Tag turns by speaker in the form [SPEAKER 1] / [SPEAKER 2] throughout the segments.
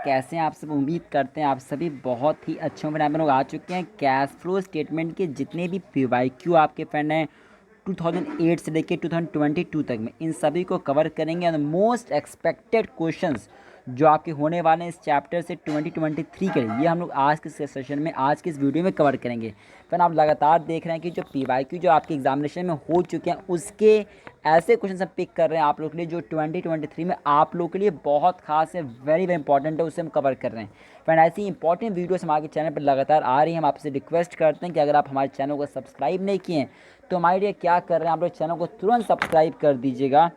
[SPEAKER 1] कैसे हैं आप सब। उम्मीद करते हैं आप सभी बहुत ही अच्छे होंगे। हम लोग आ चुके हैं कैश फ्लो स्टेटमेंट के जितने भी पीवाईक्यू आपके फ्रेंड हैं 2008 से लेकर 2022 तक में, इन सभी को कवर करेंगे। और मोस्ट एक्सपेक्टेड क्वेश्चंस जो आपके होने वाले हैं इस चैप्टर से 2023 के लिए, ये हम लोग आज के सेशन में, आज के इस वीडियो में कवर करेंगे। फ्रेंड आप लगातार देख रहे हैं कि जो पीवाईक्यू जो आपके एग्जामिनेशन में हो चुके हैं उसके ऐसे क्वेश्चन हम पिक कर रहे हैं आप लोग के लिए जो 2023 में आप लोग के लिए बहुत खास है, वेरी वेरी इंपॉर्टेंट है, उसे हम कवर कर रहे हैं। फ्रेंड ऐसी इंपॉर्टेंट वीडियोस हमारे चैनल पर लगातार आ रही हैं। हम आपसे रिक्वेस्ट करते हैं कि अगर आप हमारे चैनल को सब्सक्राइब नहीं किए तो हमारे लिए क्या कर रहे हैं, आप लोग चैनल को तुरंत सब्सक्राइब कर दीजिएगा,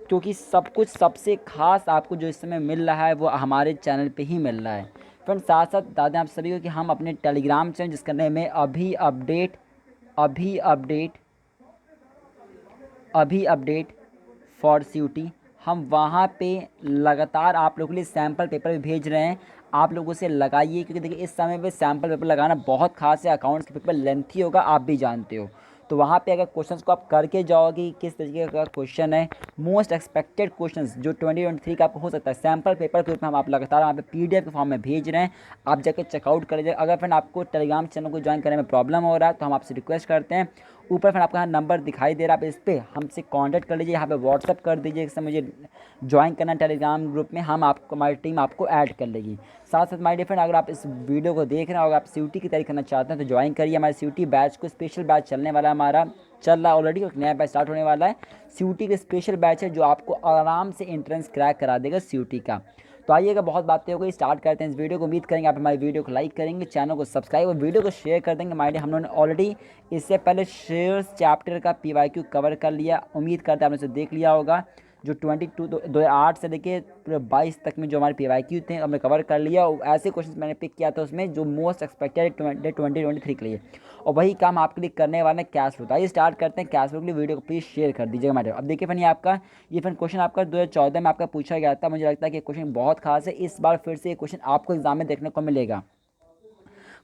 [SPEAKER 1] क्योंकि सब कुछ सबसे खास आपको जो इस समय मिल रहा है वो हमारे चैनल पे ही मिल रहा है। फ्रेंड साथ साथ बता दें आप सभी को कि हम अपने टेलीग्राम चैनल जिसका नेम है अभी अपडेट फॉर CUT, हम वहाँ पे लगातार आप लोगों के लिए सैम्पल पेपर भी भेज रहे हैं। आप लोग उसे लगाइए, क्योंकि देखिए इस समय पे सैम्पल पेपर लगाना बहुत खास है। अकाउंट्स के पेपर लेंथी होगा, आप भी जानते हो। तो वहाँ पे अगर क्वेश्चंस को आप करके जाओगे किस तरीके का क्वेश्चन है, मोस्ट एक्सपेक्टेड क्वेश्चंस जो 2023 का आपको हो सकता है, सैम्पल पेपर के रूप में हम आप लगातार वहाँ पे PDF के फॉर्म में भेज रहे हैं। आप जाकर चेकआउट कर लीजिए। अगर फ्रेंड आपको टेलीग्राम चैनल को ज्वाइन करने में प्रॉब्लम हो रहा है तो हम आपसे रिक्वेस्ट करते हैं, ऊपर फ्रेंड आपका नंबर दिखाई दे रहा है, आप इस पर हमसे कांटेक्ट कर लीजिए, यहाँ पे व्हाट्सअप कर दीजिए कि मुझे ज्वाइन करना टेलीग्राम ग्रुप में, हम आपको, हमारी टीम आपको ऐड कर लेगी। साथ साथ माय डियर फ्रेंड, अगर आप इस वीडियो को देख रहे हैं और आप CUT की तैयारी करना चाहते हैं तो ज्वाइन करिए हमारे CUT बैच को। स्पेशल बैच चलने वाला है, हमारा चल रहा है ऑलरेडी, और नया बैच स्टार्ट होने वाला है। CUT के स्पेशल बैच है जो आपको आराम से एंट्रेंस क्रैक करा देगा CUT का। तो आइएगा, बहुत बातें हो गई, स्टार्ट करते हैं इस वीडियो को। उम्मीद करेंगे आप हमारी वीडियो को लाइक करेंगे, चैनल को सब्सक्राइब और वीडियो को शेयर कर देंगे। हमारे हम लोगों ने ऑलरेडी इससे पहले शेयर्स चैप्टर का PYQ कवर कर लिया, उम्मीद करते हैं आपने उसे देख लिया होगा। जो 2008 से लेके पूरे 22 तक में जो हमारे PYQ थे हमने कवर कर लिया, और ऐसे क्वेश्चन मैंने पिक किया था उसमें जो मोस्ट एक्सपेक्टेड 2023 के लिए, और वही काम आपके लिए करने वाले हैं कैश फ्लो। आइए स्टार्ट करते हैं। कैश फ्लो के लिए वीडियो को प्लीज़ शेयर कर दीजिएगा हमारे। अब देखिए फ्रेंड, ये फ्रेंड क्वेश्चन आपका 2014 में आपका पूछा गया था। मुझे लगता है कि क्वेश्चन बहुत खास है, इस बार फिर से ये क्वेश्चन आपको एग्जाम में देखने को मिलेगा।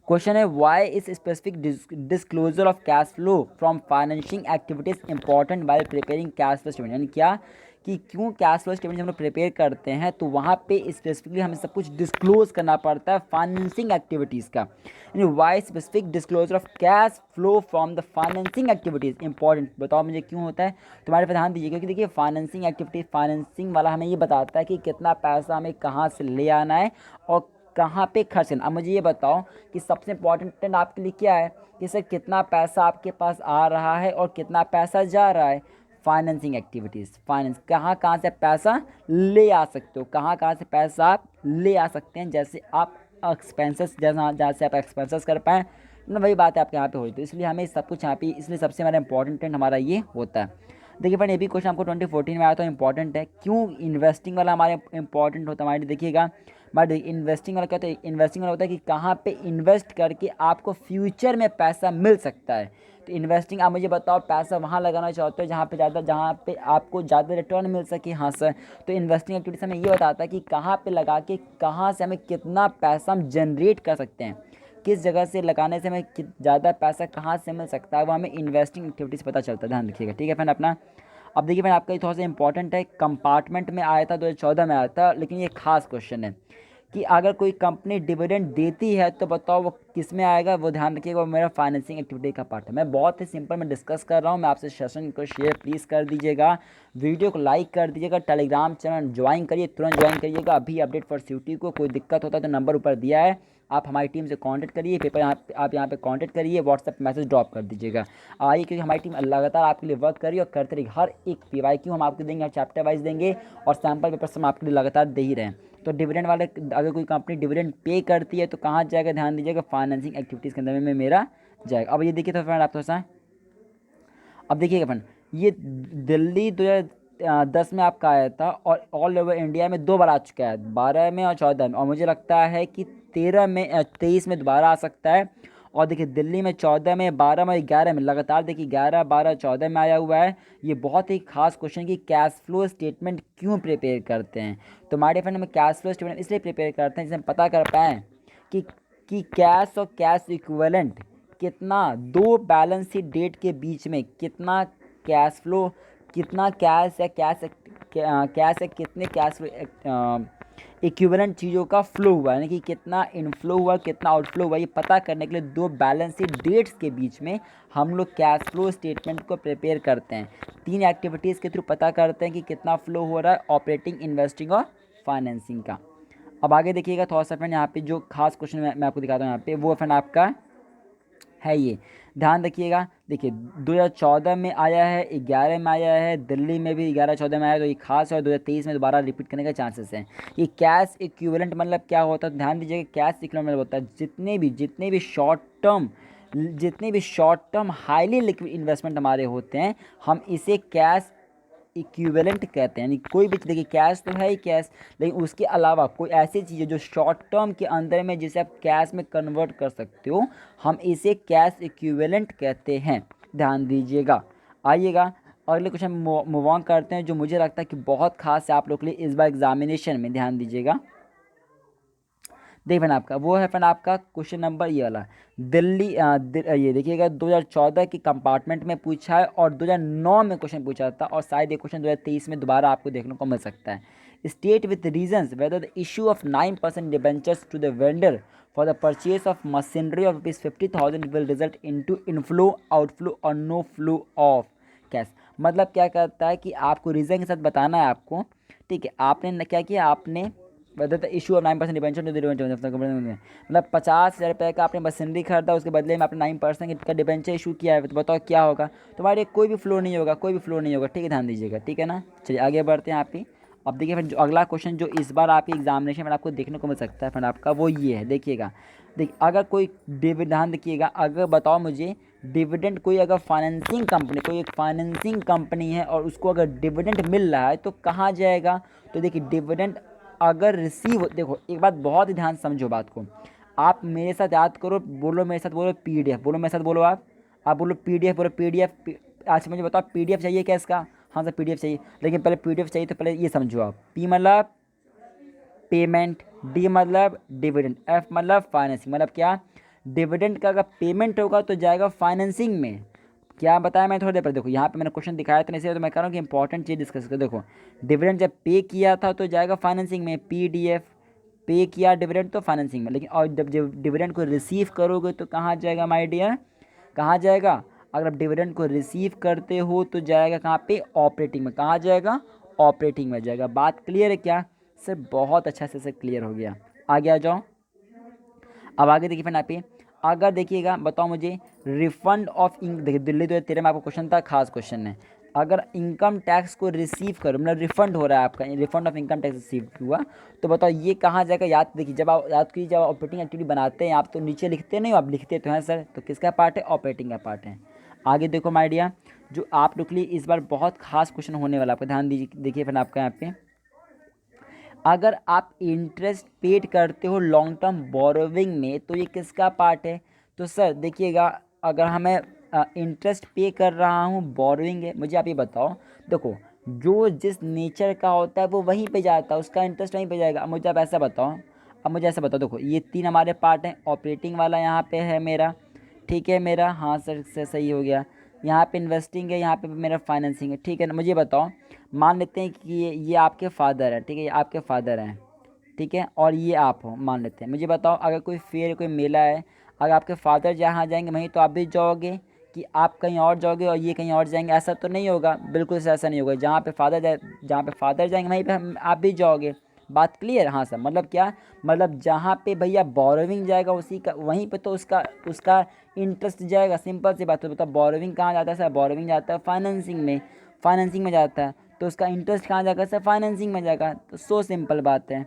[SPEAKER 1] क्वेश्चन है, why is specific disclosure of cash flow from financing activities important while preparing cash flow statement. यानी क्या कि क्यों कैश फ्लो स्टेटमेंट जब हम लोग प्रिपेयर करते हैं तो वहाँ पे स्पेसिफिकली हमें सब कुछ डिस्क्लोज करना पड़ता है फाइनेंसिंग एक्टिविटीज़ का। यानी why specific disclosure of cash flow from the financing activities important, बताओ मुझे क्यों होता है। तुम्हारे पे ध्यान दीजिए, क्योंकि देखिए फाइनेंसिंग एक्टिविटीज, फाइनेंसिंग वाला हमें ये बताता है कि कितना पैसा हमें कहाँ से ले आना है और कहाँ पे खर्च करना। अब मुझे ये बताओ कि सबसे इंपॉर्टेंट आपके लिए क्या है कि सर कितना पैसा आपके पास आ रहा है और कितना पैसा जा रहा है। फाइनेंसिंग एक्टिविटीज़, फाइनेंस, कहाँ कहाँ से पैसा ले आ सकते हो, कहाँ कहाँ से पैसा आप ले आ सकते हैं, जैसे आप एक्सपेंसेस, जैसा जहाँ से आप एक्सपेंसेस कर पाएँ ना, वही बात है आपके यहाँ पे होती है। इसलिए हमें सब कुछ यहाँ पे, इसलिए सबसे हमारा इंपॉर्टेंट हमारा ये होता है। देखिए फ्रेंड, ये भी क्वेश्चन आपको 2014 में आया तो इंपॉर्टेंट है। क्यों इन्वेस्टिंग वाला हमारे इंपॉर्टेंट होता है हमारे, देखिएगा बट इन्वेस्टिंग वाला क्या होता है, इन्वेस्टिंग वाला होता है कि कहाँ पे इन्वेस्ट करके आपको फ्यूचर में पैसा मिल सकता है। तो इन्वेस्टिंग, आप मुझे बताओ पैसा वहाँ लगाना चाहते हो जहाँ पे आपको ज़्यादा रिटर्न मिल सके। हाँ सर, तो इन्वेस्टिंग एक्टिविटीज हमें ये बताता है कि कहाँ पे लगा के कहाँ से हमें कितना पैसा हम जनरेट कर सकते हैं, किस जगह से लगाने से हमें ज़्यादा पैसा कहाँ से मिल सकता है, वो हमें इन्वेस्टिंग एक्टिविटीज़ पता चलता है। ध्यान रखिएगा, ठीक है फ्रेंड अपना। अब देखिए फ्रेंड, आपका ये थोड़ा सा इंपॉर्टेंट है, कंपार्टमेंट में आया था, 2014 में आया था, लेकिन ये खास क्वेश्चन है कि अगर कोई कंपनी डिविडेंड देती है तो बताओ वो किस में आएगा। वो ध्यान रखिएगा, वो मेरा फाइनेंसिंग एक्टिविटी का पार्ट है। मैं बहुत ही सिंपल में डिस्कस कर रहा हूँ, मैं आपसे सेशन को शेयर प्लीज़ कर दीजिएगा, वीडियो को लाइक कर दीजिएगा, टेलीग्राम चैनल ज्वाइन करिए, तुरंत ज्वाइन करिएगा। अभी अपडेट फॉर CUT को कोई दिक्कत होता है तो नंबर ऊपर दिया है, आप हमारी टीम से कांटेक्ट करिए, पेपर आप यहाँ पे कांटेक्ट करिए, व्हाट्सएप मैसेज ड्रॉप कर दीजिएगा। आइए, क्योंकि हमारी टीम लगातार आपके लिए वर्क करिए और करते रहिए। हर एक PYQ हम आपको देंगे, चैप्टर वाइज देंगे, और सैम्पल पेपर्स हम आपके लिए लगातार दे ही रहे हैं। तो डिविडेंड वाले, अगर कोई कंपनी डिविडेंड पे करती है तो कहाँ जाएगा, ध्यान दीजिएगा, फाइनेंसिंग एक्टिविटीज़ के अंदर में मेरा जाएगा। अब ये देखिए तो फ्रेंड आप थोड़ा सा, अब देखिएगा फ्रेंड, ये दिल्ली 2010 में आपका आया था और ऑल ओवर इंडिया में 2 बार आ चुका है, 12 में और 14 में, और मुझे लगता है कि 13 में 23 में दोबारा आ सकता है। और देखिए दिल्ली में 14 में, 12 में, 11 में, लगातार देखिए 11, 12, 14 में आया हुआ है। ये बहुत ही खास क्वेश्चन कि कैश फ्लो स्टेटमेंट क्यों प्रिपेयर करते हैं। तो हमारे फ्रेंड, हमें कैश फ्लो स्टेटमेंट इसलिए प्रिपेयर करते हैं जिससे हम पता कर पाएँ कि कैश और कैश इक्विवेलेंट कितना, 2 बैलेंस शीट डेट के बीच में कितना कैश फ्लो, कितना कैश है, कैश है, कितने कैश फ्लो इक्विवेलेंट चीज़ों का फ्लो हुआ, यानी कि कितना इनफ्लो हुआ कितना आउटफ्लो हुआ, ये पता करने के लिए दो बैलेंस शीट डेट्स के बीच में हम लोग कैश फ्लो स्टेटमेंट को प्रिपेयर करते हैं। तीन एक्टिविटीज़ के थ्रू पता करते हैं कि कितना फ्लो हो रहा है ऑपरेटिंग, इन्वेस्टिंग और फाइनेंसिंग का। अब आगे देखिएगा थोड़ा सा फ्रेंड, यहाँ पे जो खास क्वेश्चन मैं आपको दिखाता हूँ यहाँ पे, वो फ्रेंड आपका है ये, ध्यान रखिएगा। देखिए 2014 में आया है, 11 में आया है, दिल्ली में भी 11-14 में आया, तो ये खास है, और 2023 में दोबारा रिपीट करने के चांसेस हैं। ये कैश इक्विवेलेंट मतलब क्या होता है, ध्यान दीजिएगा। कैश इक्विवेलेंट मतलब होता है जितने भी short term highly liquid investment हमारे होते हैं, हम इसे कैश इक्विवेलेंट कहते हैं। यानी कोई भी, देखिए कैश तो है ही कैश, लेकिन उसके अलावा कोई ऐसी चीज़ है जो शॉर्ट टर्म के अंदर में जिसे आप कैश में कन्वर्ट कर सकते हो, हम इसे कैश इक्विवेलेंट कहते हैं। ध्यान दीजिएगा। आइएगा अगले क्वेश्चन मूव ऑन करते हैं, जो मुझे लगता है कि बहुत खास है आप लोग के लिए इस बार एग्जामिनेशन में। ध्यान दीजिएगा। देख फन आपका वो है फन आपका क्वेश्चन नंबर ये वाला, ये देखिएगा 2014 की कंपार्टमेंट में पूछा है, और 2009 में क्वेश्चन पूछा था, और शायद ये क्वेश्चन 2023 में दोबारा आपको देखने को मिल सकता है। State with reasons whether the issue of 9% debentures to the vendor for the purchase of machinery of ₹50,000 will result into inflow, outflow और नो फ्लो ऑफ कैश। मतलब क्या करता है कि आपको रीज़न के साथ बताना है आपको, ठीक है। आपने क्या किया, आपने whether the issue of 9% debenture to the debenture, मतलब 50,000 रुपये का आपने मशीनरी खरीदा, उसके बदले में आपने 9% का डिबेंचर इशू किया है, तो बताओ क्या होगा। तुम्हारे कोई भी फ्लो नहीं होगा, कोई भी फ्लो नहीं होगा, ठीक है। ध्यान दीजिएगा, ठीक है ना। चलिए आगे बढ़ते हैं आप ही। अब देखिए फिर जो अगला क्वेश्चन जो इस बार आपके एग्जामिनेशन में आपको देखने को मिल सकता है फिर आपका, वो ये है। देखिएगा, अगर कोई ध्यान देखिएगा, अगर बताओ मुझे डिविडेंड, कोई अगर फाइनेंसिंग कंपनी, कोई एक फाइनेंसिंग कंपनी है और उसको अगर डिविडेंड मिल रहा है तो कहाँ जाएगा। तो देखिए डिविडेंड अगर रिसीव, देखो एक बात बहुत ही ध्यान से समझो बात को। आप मेरे साथ याद करो, बोलो मेरे साथ, बोलो पीडीएफ, बोलो मेरे साथ, बोलो आप बोलो पीडीएफ, बोलो पीडीएफ। आज मुझे बताओ पीडीएफ चाहिए क्या इसका। हाँ सर पीडीएफ चाहिए, लेकिन पहले पीडीएफ चाहिए तो पहले ये समझो आप, पी मतलब पेमेंट, डी मतलब डिविडेंड, एफ मतलब फाइनेंसिंग। मतलब क्या, डिविडेंड का अगर पेमेंट होगा तो जाएगा फाइनेंसिंग में। क्या बताया मैं थोड़ी देर पर, देखो यहाँ पे मैंने क्वेश्चन दिखाया था, इसलिए तो मैं कह रहा हूँ कि इंपॉर्टेंट चीज़ डिस्कस करो। देखो डिविडेंड जब पे किया था तो जाएगा फाइनेंसिंग में, पीडीएफ, पे किया डिविडेंड तो फाइनेंसिंग में। लेकिन और जब डिविडेंड को रिसीव करोगे तो कहाँ जाएगा माय डियर, कहाँ जाएगा। अगर आप डिविडेंड को रिसीव करते हो तो जाएगा कहाँ पे, ऑपरेटिंग में। कहाँ जाएगा, ऑपरेटिंग में जाएगा। बात क्लियर है क्या सर, बहुत अच्छा से सर क्लियर हो गया। आगे आ जाओ। अब आगे देखिए फ्रेंड आप ही, अगर देखिएगा बताओ मुझे रिफंड ऑफ देखिए दिल्ली 2013 में आपको क्वेश्चन था, खास क्वेश्चन है। अगर इनकम टैक्स को रिसीव करो, मतलब रिफंड हो रहा है आपका, refund of income tax receive हुआ, तो बताओ ये कहाँ जाएगा। याद देखिए, जब आप याद कीजिए, जब ऑपरेटिंग एक्टिविटी बनाते हैं आप तो नीचे लिखते नहीं हो, आप लिखते तो हैं सर, तो किसका पार्ट है, ऑपरेटिंग का पार्ट है। आगे देखो माय डियर, जो आप लोग के लिए इस बार बहुत खास क्वेश्चन होने वाला, आपका ध्यान दीजिए। देखिए फिर आपका यहाँ पे, अगर आप इंटरेस्ट पेड करते हो लॉन्ग टर्म बोरोविंग में तो ये किसका पार्ट है। तो सर देखिएगा, अगर हमें इंटरेस्ट पे कर रहा हूँ, बोरोविंग है, मुझे आप ये बताओ। देखो जो जिस नेचर का होता है वो वहीं पे जाता है, उसका इंटरेस्ट वहीं पे जाएगा। अब मुझे आप ऐसा बताओ, अब मुझे ऐसा बताओ, देखो ये तीन हमारे पार्ट हैं। ऑपरेटिंग वाला यहाँ पे है मेरा, ठीक है मेरा, हाँ सर सही हो गया। यहाँ पे इन्वेस्टिंग है, यहाँ पे मेरा फाइनेंसिंग है, ठीक है ना। मुझे बताओ, मान लेते हैं कि ये आपके फादर है, ठीक है, ये आपके फादर हैं, ठीक है, और ये आप हो, मान लेते हैं। मुझे बताओ अगर कोई फेयर, कोई मेला है, अगर आपके फादर जहाँ जाएंगे वहीं तो आप भी जाओगे, कि आप कहीं और जाओगे और ये कहीं और जाएंगे, ऐसा तो नहीं होगा, बिल्कुल से ऐसा नहीं होगा। जहाँ पे फादर जाएंगे वहीं पे आप भी जाओगे। बात क्लियर, हाँ सर। मतलब क्या, मतलब जहाँ पे भैया बोरोविंग जाएगा उसी का वहीं पे तो उसका उसका इंटरेस्ट जाएगा। सिंपल सी बात है। बताओ बोरोविंग कहाँ जाता है सर, बोरोविंग जाता है फाइनेंसिंग में, फाइनेंसिंग में जाता है, तो उसका इंटरेस्ट कहाँ जाएगा सर, फाइनेंसिंग में जाएगा। तो सो सिंपल बात है,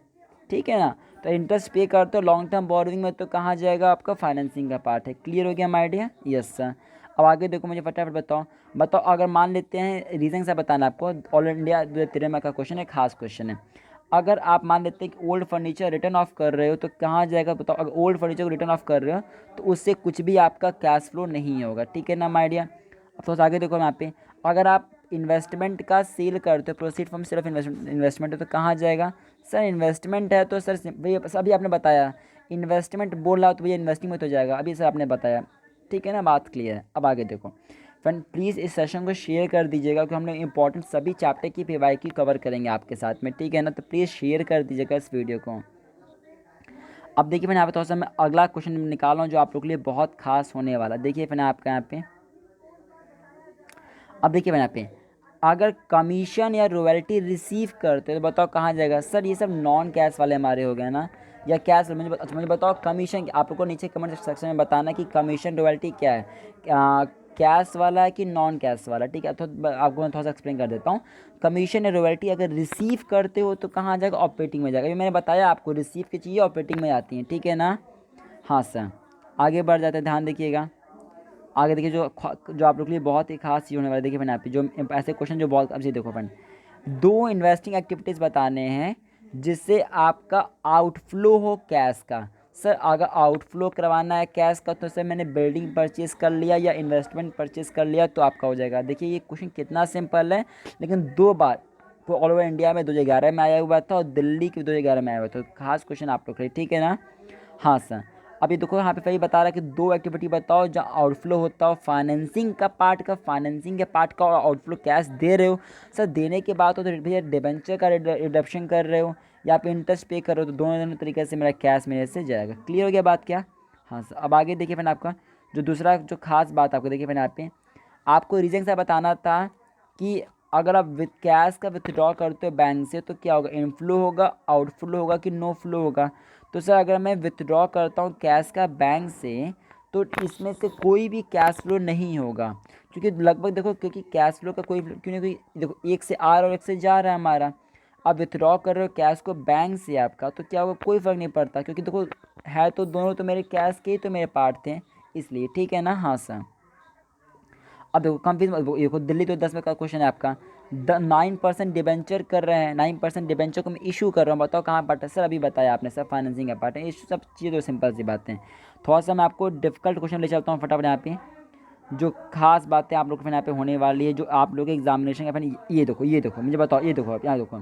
[SPEAKER 1] ठीक है ना। तो इंटरेस्ट पे करते हो लॉन्ग टर्म बोरोविंग में तो कहाँ जाएगा, आपका फाइनेंसिंग का पार्ट है। क्लियर हो गया माय डियर, यस सर। अब आगे देखो, मुझे फटाफट बताओ अगर मान लेते हैं, रीज़न से बताना आपको, ऑल इंडिया 2013 का क्वेश्चन है, खास क्वेश्चन है। अगर आप मान लेते हैं कि ओल्ड फर्नीचर रिटर्न ऑफ कर रहे हो तो कहाँ जाएगा बताओ। अगर ओल्ड फर्नीचर को रिटर्न ऑफ कर रहे हो तो उससे कुछ भी आपका कैश फ्लो नहीं होगा, ठीक है ना माय डियर। अब थोड़ा आगे देखो यहाँ पे, अगर आप इन्वेस्टमेंट का सेल करते हो, proceed from sale of investment है, तो कहाँ जाएगा सर, इन्वेस्टमेंट है तो सर भैया अभी आपने बताया इन्वेस्टमेंट बोल रहा हो तो भैया इन्वेस्टिंग में तो जाएगा, अभी सर आपने बताया, ठीक है ना। बात क्लियर है। अब आगे देखो, फ्रेंड प्लीज़ इस सेशन को शेयर कर दीजिएगा, क्योंकि हम लोग इंपॉर्टेंट सभी चैप्टर की पीवाईक्यू कवर करेंगे आपके साथ में, ठीक है ना। तो प्लीज़ शेयर कर दीजिएगा इस वीडियो को। अब देखिए मैंने यहाँ पे थोड़ा सा मैं अगला क्वेश्चन निकाल रहा हूँ जो आप लोग के लिए बहुत खास होने वाला। देखिए मैंने आपका यहाँ पे, अब देखिए मैंने यहाँ पे, अगर कमीशन या रॉयल्टी रिसीव करते हो तो बताओ कहाँ जाएगा। सर ये सब नॉन कैश वाले हमारे हो गए ना, या कैश। मुझे बताओ कमीशन, आप लोग को नीचे कमेंट सेक्शन में बताना कि कमीशन रॉयल्टी क्या है, कैश वाला है कि नॉन कैश वाला, ठीक है। तो आपको मैं थोड़ा सा एक्सप्लेन कर देता हूँ। कमीशन या रॉयल्टी अगर रिसीव करते हो तो कहाँ जाएगा, ऑपरेटिंग में जाएगा। ये मैंने बताया आपको, रिसीव की चीज़ें ऑपरेटिंग में आती हैं, ठीक है ना। हाँ सर, आगे बढ़ जाते हैं, ध्यान देखिएगा। आगे देखिए जो आप लोग के लिए बहुत ही खास चीज़ होने वाला है। देखिए मैंने यहाँ पे जो ऐसे क्वेश्चन जो बहुत, अब जी देखो फ्रेंड, 2 इन्वेस्टिंग एक्टिविटीज़ बताने हैं जिससे आपका आउटफ्लो हो कैश का। सर अगर आउटफ्लो करवाना है कैश का तो सर मैंने बिल्डिंग परचेज़ कर लिया या इन्वेस्टमेंट परचेज़ कर लिया तो आपका हो जाएगा। देखिए ये क्वेश्चन कितना सिंपल है, लेकिन 2 बार तो ऑल ओवर इंडिया में 2011 में आया हुआ था और दिल्ली के 2011 में आया हुआ था। खास क्वेश्चन आप लोग के लिए, ठीक है ना। हाँ सर, अभी देखो यहाँ पे वही बता रहा है कि 2 एक्टिविटी बताओ जहाँ आउटफ्लो होता हो फाइनेंसिंग का पार्ट का, फाइनेंसिंग के पार्ट का, और आउटफ्लो कैश दे रहे हो। सर देने के बाद तो भैया डिबेंचर का रिडक्शन कर रहे हो या आप इंटरेस्ट पे कर रहे हो, तो दोनों तरीके से मेरा कैश मेरे से जाएगा। क्लियर हो गया बात क्या। हाँ सर, अब आगे देखिए मैंने आपका जो दूसरा जो खास बात आपको, देखिए मैंने यहाँ पे आपको रीज़न सा बताना था कि अगर आप विद कैश का विथड्रॉ करते हो बैंक से तो क्या होगा, इनफ्लो होगा, आउटफ्लो होगा कि नो फ्लो होगा। तो सर अगर मैं विथड्रॉ करता हूँ कैश का बैंक से तो इसमें से कोई भी कैश फ्लो नहीं होगा, क्योंकि लगभग देखो, क्योंकि कैश फ्लो का कोई क्यों नहीं, कोई देखो एक से आ रहा है और एक से जा रहा है हमारा। आप विथड्रॉ कर रहे हो कैश को बैंक से आपका, तो क्या होगा, कोई फ़र्क नहीं पड़ता, क्योंकि देखो है तो दोनों तो मेरे कैश के ही तो मेरे पार्ट थे, इसलिए, ठीक है ना। हाँ सर, अब देखो कंफ्यूज देखो, दिल्ली तो 10 में का क्वेश्चन है आपका। 9% डिबेंचर कर रहे हैं, 9% डिबेंचर को मैं इशू कर रहा हूँ, बताओ कहाँ पार्ट है। सर अभी बताया आपने, सर फाइनेंसिंग का पार्ट है। ये सब चीज़ें तो सिंपल सी बातें हैं। थोड़ा सा मैं आपको डिफिकल्ट क्वेश्चन ले चलता हूँ फटाफट यहाँ पे, जो खास बातें आप लोग के फिर यहाँ पे होने वाली है, जो आप लोग के एग्जामिनेशन का फिर ये देखो मुझे बताओ, ये देखो आप यहाँ देखो,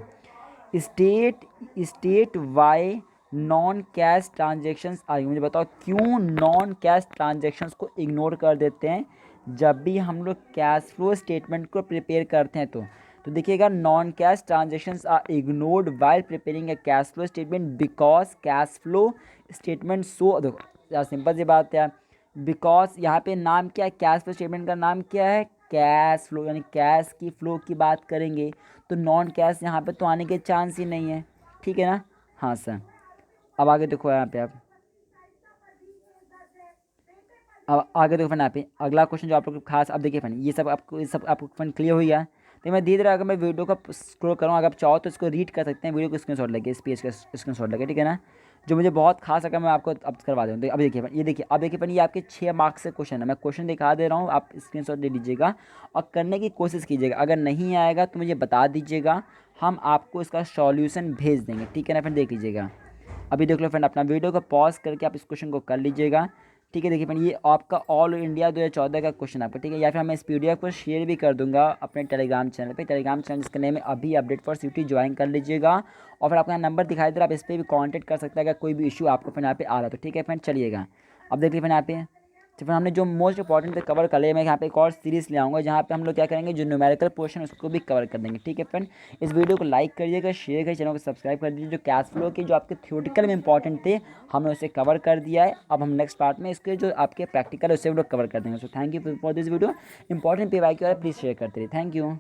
[SPEAKER 1] state state why non cash transactions आएंगे। मुझे बताओ क्यों नॉन कैश ट्रांजेक्शन्स को इग्नोर कर देते हैं जब भी हम लोग कैश फ्लो स्टेटमेंट को प्रिपेयर करते हैं। तो देखिएगा, non cash transactions are ignored while preparing a cash flow statement because cash flow statement so, देखो सिंपल सी बात है, बिकॉज यहाँ पे नाम क्या है, कैश फ्लो स्टेटमेंट का नाम क्या है, कैश फ्लो, यानी कैश की फ्लो की बात करेंगे तो नॉन कैश यहाँ पे तो आने के चांस ही नहीं है, ठीक है ना। हाँ सर, अब आगे देखो यहाँ पे, आप अब आगे देखो फन यहाँ पे अगला क्वेश्चन जो आप लोग को खास, अब देखिए फन ये सब आपको फन क्लियर हो गया। तो मैं धीरे धीरे अगर मैं वीडियो को स्क्रॉल करूँ, अगर आप चाहो तो इसको रीड कर सकते हैं, वीडियो को स्क्रीनशॉट लगे, इस पेज का स्क्रीनशॉट लगे, ठीक है ना। जो मुझे बहुत खास लगा मैं आपको अब करवा दूँ। तो अब देखिए ये देखिए, अब देखिए फन ये आपके 6 मार्क्स से क्वेश्चन है, मैं क्वेश्चन दिखा दे रहा हूँ, आप स्क्रीनशॉट ले लीजिएगा और करने की कोशिश कीजिएगा। अगर नहीं आएगा तो मुझे बता दीजिएगा, हम आपको इसका सॉल्यूशन भेज देंगे, ठीक है ना। फिर देख लीजिएगा, अभी देख लो फ्रेंड, अपना वीडियो को पॉज करके आप इस क्वेश्चन को कर लीजिएगा, ठीक है। देखिए फ्रेंड, ये आपका ऑल इंडिया 2014 का क्वेश्चन आपका, ठीक है। या फिर मैं इस पीडीएफ को शेयर भी कर दूंगा अपने टेलीग्राम चैनल पे, टेलीग्राम चैनल जिसका नेम है अभी अपडेट फॉर सिटी, ज्वाइन कर लीजिएगा। और फिर आपका नंबर दिखाई दे रहा है, आप इस पर भी कॉन्टैक्ट कर सकते हैं अगर कोई भी इशू आपको फिर यहाँ पे आ रहा है तो, ठीक है फ्रेंड। चलिएगा, अब देखिए फ्रेंड यहाँ पे, तो फिर हमने जो मोस्ट इंपॉर्टेंट पे कवर कर लिया, मैं यहाँ पे एक और सीरीज़ ले आऊँगा जहाँ पे हम लोग क्या करेंगे, जो न्यूमेरिकल पोर्शन उसको भी कवर कर देंगे, ठीक है फ्रेंड। इस वीडियो को लाइक करिएगा, शेयर करिए, चैनल को सब्सक्राइब कर दीजिए। जो कैश फ्लो के जो आपके थ्योरेटिकल में इंपॉर्टेंट थे हमने उसे कवर कर दिया है, अब हम नेक्स्ट पार्ट में इसके जो आपके प्रैक्टिकल है उसे भी लोग कवर कर देंगे। So thank you for this video, important पे वाई क्यू प्लीज़ शेयर करते रहिए, थैंक यू।